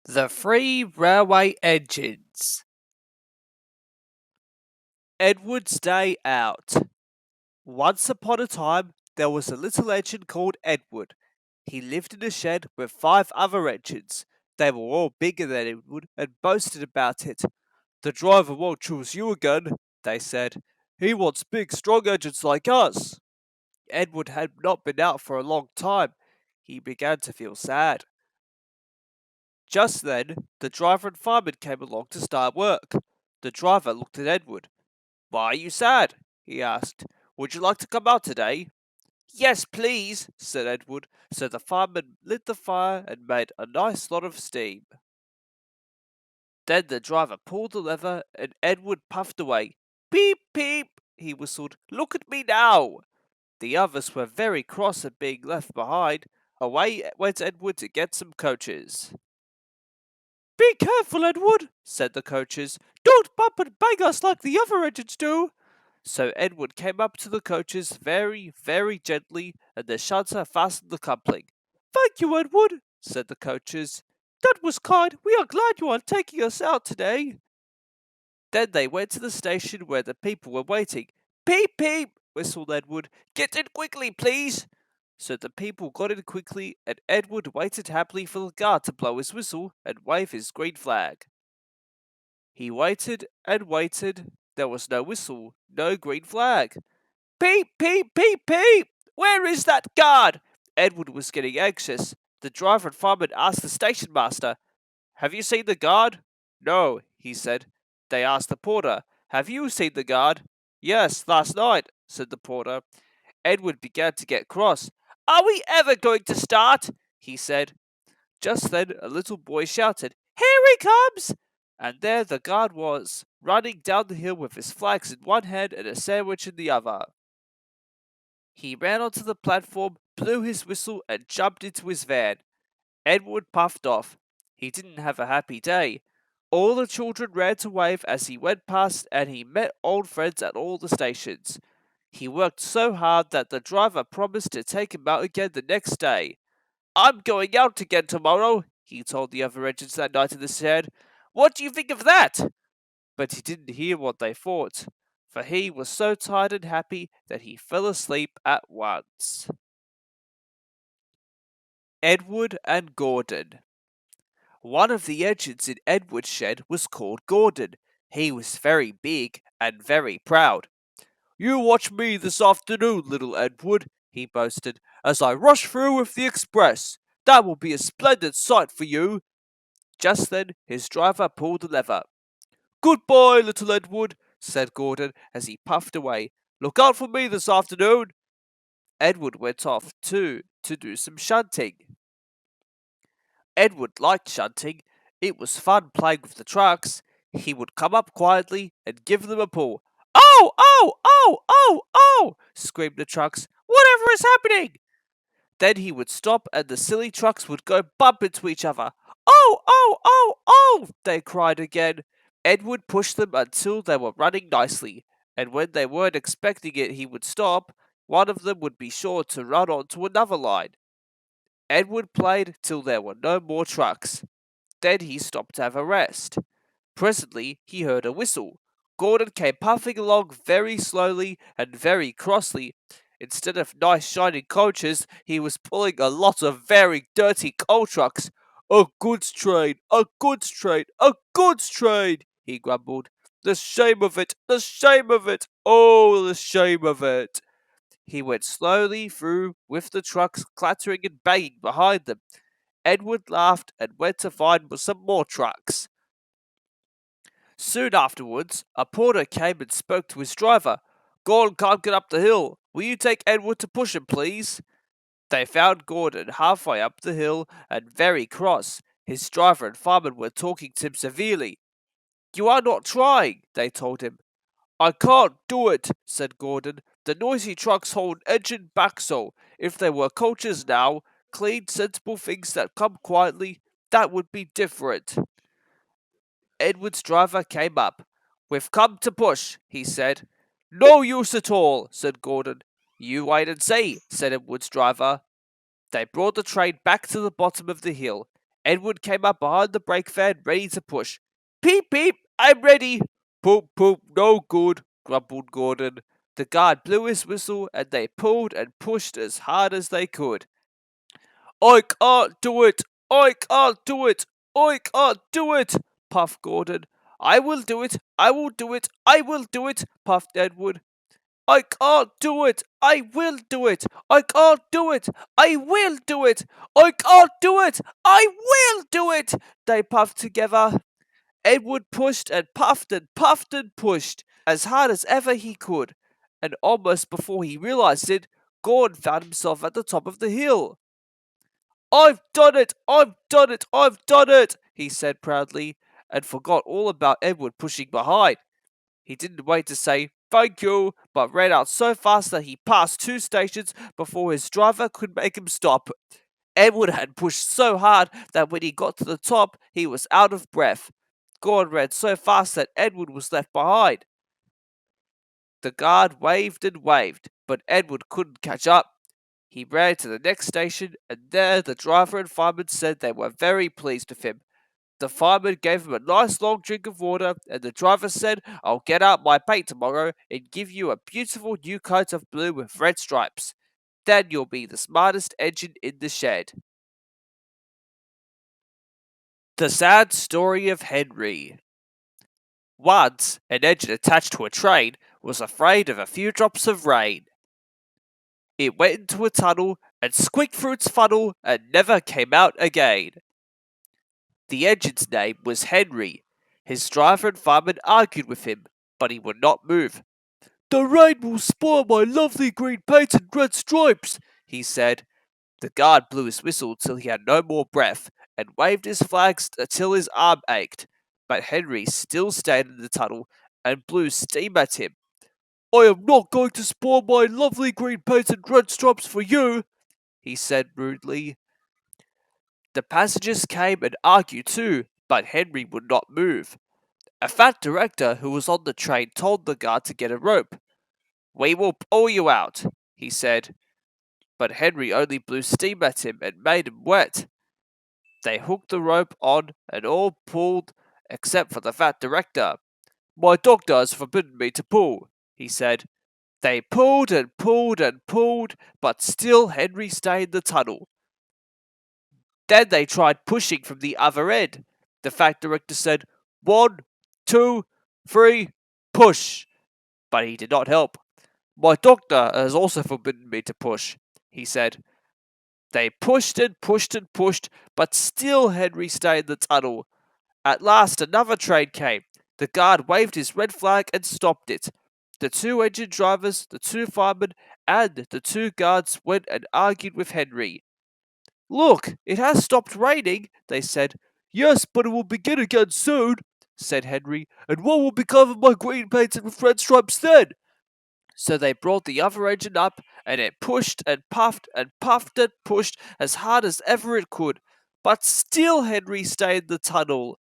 The Three Railway Engines. Edward's Day Out. Once upon a time, there was a little engine called Edward. He lived in a shed with 5 other engines. They were all bigger than Edward and boasted about it. The driver won't choose you again, they said. He wants big, strong engines like us. Edward had not been out for a long time. He began to feel sad. Just then, the driver and fireman came along to start work. The driver looked at Edward. "Why are you sad?" he asked. "Would you like to come out today?" "Yes, please," said Edward. So the fireman lit the fire and made a nice lot of steam. Then the driver pulled the lever and Edward puffed away. "Peep, peep," he whistled. "Look at me now." The others were very cross at being left behind. Away went Edward to get some coaches. "Be careful, Edward," said the coaches. "Don't bump and bang us like the other engines do." So Edward came up to the coaches very, very gently, and the shunter fastened the coupling. "Thank you, Edward," said the coaches. "That was kind. We are glad you are taking us out today." Then they went to the station where the people were waiting. "Peep, peep," whistled Edward. "Get in quickly, please." So the people got in quickly, and Edward waited happily for the guard to blow his whistle and wave his green flag. He waited and waited. There was no whistle, no green flag. "Peep, peep, peep, peep! Where is that guard?" Edward was getting anxious. The driver and fireman asked the station master, "Have you seen the guard?" "No," he said. They asked the porter, "Have you seen the guard?" "Yes, last night," said the porter. Edward began to get cross. "Are we ever going to start?" he said. Just then a little boy shouted, "Here he comes!" And there the guard was, running down the hill with his flags in one hand and a sandwich in the other. He ran onto the platform, blew his whistle, and jumped into his van. Edward puffed off. He didn't have a happy day. All the children ran to wave as he went past, and he met old friends at all the stations. He worked so hard that the driver promised to take him out again the next day. "I'm going out again tomorrow," he told the other engines that night in the shed. "What do you think of that?" But he didn't hear what they thought, for he was so tired and happy that he fell asleep at once. Edward and Gordon. One of the engines in Edward's shed was called Gordon. He was very big and very proud. "You watch me this afternoon, little Edward," he boasted, "as I rush through with the express. That will be a splendid sight for you." Just then his driver pulled the lever. "Goodbye, little Edward," said Gordon as he puffed away. "Look out for me this afternoon." Edward went off, too, to do some shunting. Edward liked shunting. It was fun playing with the trucks. He would come up quietly and give them a pull. "Oh, oh, oh, oh, oh!" screamed the trucks. "Whatever is happening?" Then he would stop and the silly trucks would go bump into each other. "Oh, oh, oh, oh!" they cried again. Edward pushed them until they were running nicely, and when they weren't expecting it he would stop. One of them would be sure to run on to another line. Edward played till there were no more trucks. Then he stopped to have a rest. Presently he heard a whistle. Gordon came puffing along very slowly and very crossly. Instead of nice shining coaches, he was pulling a lot of very dirty coal trucks. "A goods train, a goods train, a goods train," he grumbled. "The shame of it, the shame of it, oh, the shame of it." He went slowly through with the trucks clattering and banging behind them. Edward laughed and went to find some more trucks. Soon afterwards, a porter came and spoke to his driver. "Gordon can't get up the hill. Will you take Edward to push him, please?" They found Gordon halfway up the hill and very cross. His driver and fireman were talking to him severely. "You are not trying," they told him. "I can't do it," said Gordon. "The noisy trucks hold engine back so. If they were coaches now, clean, sensible things that come quietly, that would be different." Edward's driver came up. "We've come to push," he said. "No use at all," said Gordon. "You wait and see," said Edward's driver. They brought the train back to the bottom of the hill. Edward came up behind the brake van, ready to push. Peep, peep, I'm ready. Poop, poop, no good, grumbled Gordon. The guard blew his whistle, and they pulled and pushed as hard as they could. I can't do it! I can't do it! I can't do it! Puffed Gordon. I will do it! I will do it! I will do it! Puffed Edward. I can't do it! I will do it! I can't do it! I will do it! I can't do it! I will do it! They puffed together. Edward pushed and puffed and puffed and pushed as hard as ever he could, and almost before he realized it, Gordon found himself at the top of the hill. I've done it! I've done it! I've done it! He said proudly, and forgot all about Edward pushing behind. He didn't wait to say thank you, but ran out so fast that he passed 2 stations before his driver could make him stop. Edward had pushed so hard that when he got to the top, he was out of breath. Gordon ran so fast that Edward was left behind. The guard waved and waved, but Edward couldn't catch up. He ran to the next station, and there the driver and fireman said they were very pleased with him. The fireman gave him a nice long drink of water, and the driver said, I'll get out my paint tomorrow and give you a beautiful new coat of blue with red stripes. Then you'll be the smartest engine in the shed. The Sad Story of Henry. Once, an engine attached to a train was afraid of a few drops of rain. It went into a tunnel and squeaked through its funnel and never came out again. The engine's name was Henry. His driver and fireman argued with him, but he would not move. The rain will spoil my lovely green paint and red stripes, he said. The guard blew his whistle till he had no more breath, and waved his flags until his arm ached. But Henry still stayed in the tunnel and blew steam at him. I am not going to spoil my lovely green paint and red stripes for you, he said rudely. The passengers came and argued too, but Henry would not move. A fat director who was on the train told the guard to get a rope. We will pull you out, he said. But Henry only blew steam at him and made him wet. They hooked the rope on and all pulled except for the fat director. My doctor has forbidden me to pull, he said. They pulled and pulled and pulled, but still Henry stayed in the tunnel. Then they tried pushing from the other end. The fat director said, 1, 2, 3, push. But he did not help. My doctor has also forbidden me to push, he said. They pushed and pushed and pushed, but still Henry stayed in the tunnel. At last another train came. The guard waved his red flag and stopped it. The 2 engine drivers, the 2 firemen, and the 2 guards went and argued with Henry. Look, it has stopped raining, they said. Yes, but it will begin again soon, said Henry. And what will become of my green painted with red stripes then? So they brought the other engine up, and it pushed and puffed and puffed and pushed as hard as ever it could. But still Henry stayed in the tunnel.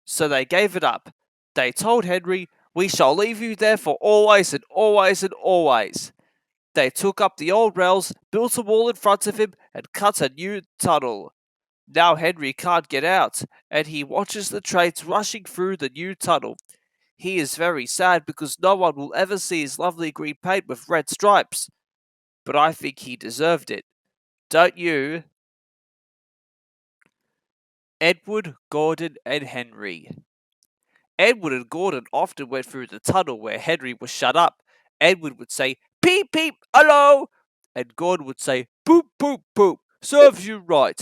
So they gave it up. They told Henry, we shall leave you there for always and always and always. They took up the old rails, built a wall in front of him, and cut a new tunnel. Now Henry can't get out, and he watches the trains rushing through the new tunnel. He is very sad because no one will ever see his lovely green paint with red stripes. But I think he deserved it. Don't you? Edward, Gordon, and Henry. Edward and Gordon often went through the tunnel where Henry was shut up. Edward would say, peep, peep, hello! And Gordon would say, poop, poop, poop, serves you right.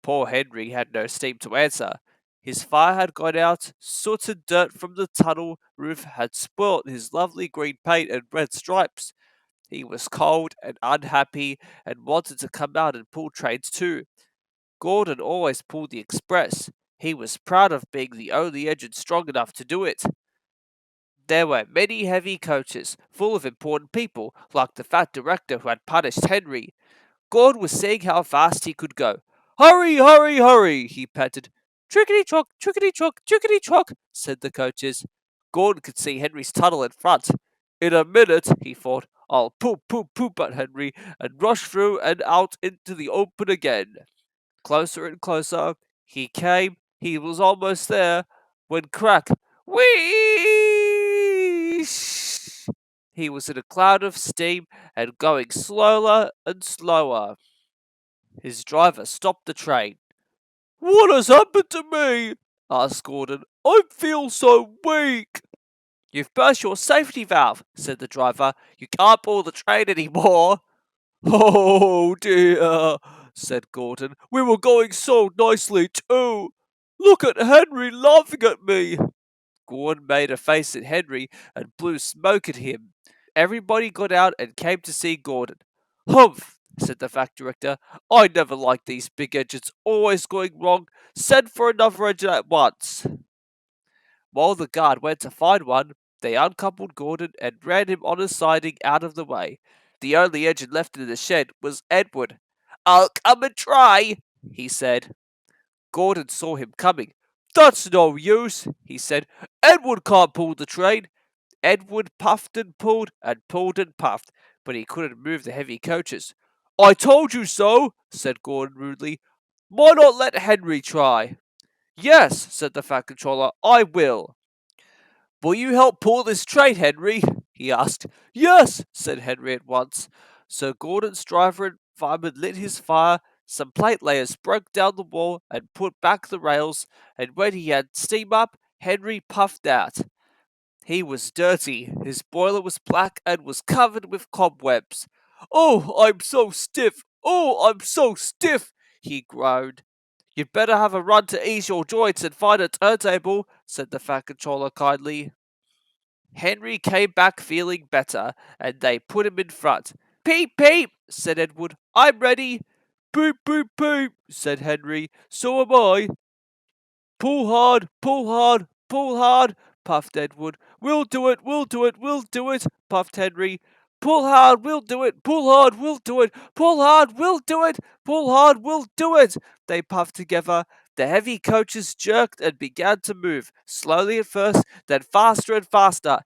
Poor Henry had no steam to answer. His fire had gone out, soot and dirt from the tunnel roof had spoilt his lovely green paint and red stripes. He was cold and unhappy and wanted to come out and pull trains too. Gordon always pulled the express. He was proud of being the only engine strong enough to do it. There were many heavy coaches, full of important people, like the fat director who had punished Henry. Gordon was seeing how fast he could go. Hurry, hurry, hurry, he panted. Trickety-trock, trickety-trock, trickety-trock, said the coaches. Gordon could see Henry's tunnel in front. In a minute, he thought, I'll poop, poop, poop at Henry and rush through and out into the open again. Closer and closer he came. He was almost there when crack, whoosh! He was in a cloud of steam and going slower and slower. His driver stopped the train. "What has happened to me?" asked Gordon. "I feel so weak." "You've burst your safety valve," said the driver. "You can't pull the train anymore." "Oh dear," said Gordon. "We were going so nicely too. Look at Henry laughing at me." Gordon made a face at Henry and blew smoke at him. Everybody got out and came to see Gordon. "Humph," said the factory director. "I never liked these big engines, always going wrong. Send for another engine at once." While the guard went to find one, they uncoupled Gordon and ran him on a siding out of the way. The only engine left in the shed was Edward. "I'll come and try," he said. Gordon saw him coming. "That's no use," he said. "Edward can't pull the train." Edward puffed and pulled and puffed, but he couldn't move the heavy coaches. "I told you so," said Gordon rudely. "Why not let Henry try?" "Yes," said the Fat Controller, "I will." "Will you help pull this train, Henry?" he asked. "Yes," said Henry at once. So Gordon's driver and fireman lit his fire, some plate layers broke down the wall and put back the rails, and when he had steam up, Henry puffed out. He was dirty, his boiler was black and was covered with cobwebs. "Oh, I'm so stiff! Oh, I'm so stiff!" he groaned. "You'd better have a run to ease your joints and find a turntable," said the Fat Controller kindly. Henry came back feeling better, and they put him in front. "Peep, peep," said Edward. "I'm ready." "Peep, peep, peep," said Henry. "So am I." "Pull hard, pull hard, pull hard," puffed Edward. "We'll do it, we'll do it, we'll do it," puffed Henry. "Pull hard, we'll do it, pull hard, we'll do it, pull hard, we'll do it, pull hard, we'll do it," they puffed together. The heavy coaches jerked and began to move, slowly at first, then faster and faster.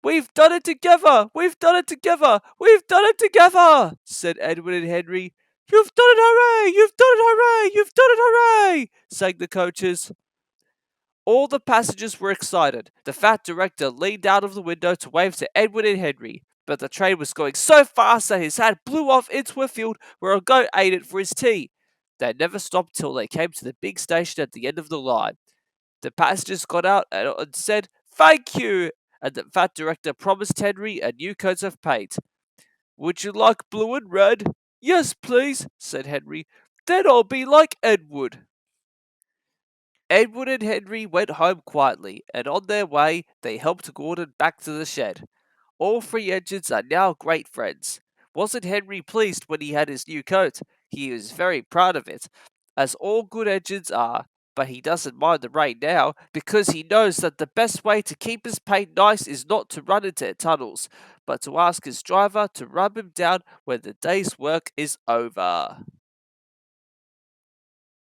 "We've done it together! We've done it together! We've done it together!" said Edward and Henry. "You've done it, hooray! You've done it, hooray! You've done it, hooray!" sang the coaches. All the passengers were excited. The fat director leaned out of the window to wave to Edward and Henry, but the train was going so fast that his hat blew off into a field where a goat ate it for his tea. They never stopped till they came to the big station at the end of the line. The passengers got out and said, "Thank you," and the fat director promised Henry a new coat of paint. "Would you like blue and red?" "Yes, please," said Henry. "Then I'll be like Edward." Edward and Henry went home quietly, and on their way they helped Gordon back to the shed. All three engines are now great friends. Wasn't Henry pleased when he had his new coat? He was very proud of it, as all good engines are, but he doesn't mind the rain now, because he knows that the best way to keep his paint nice is not to run into tunnels, but to ask his driver to rub him down when the day's work is over.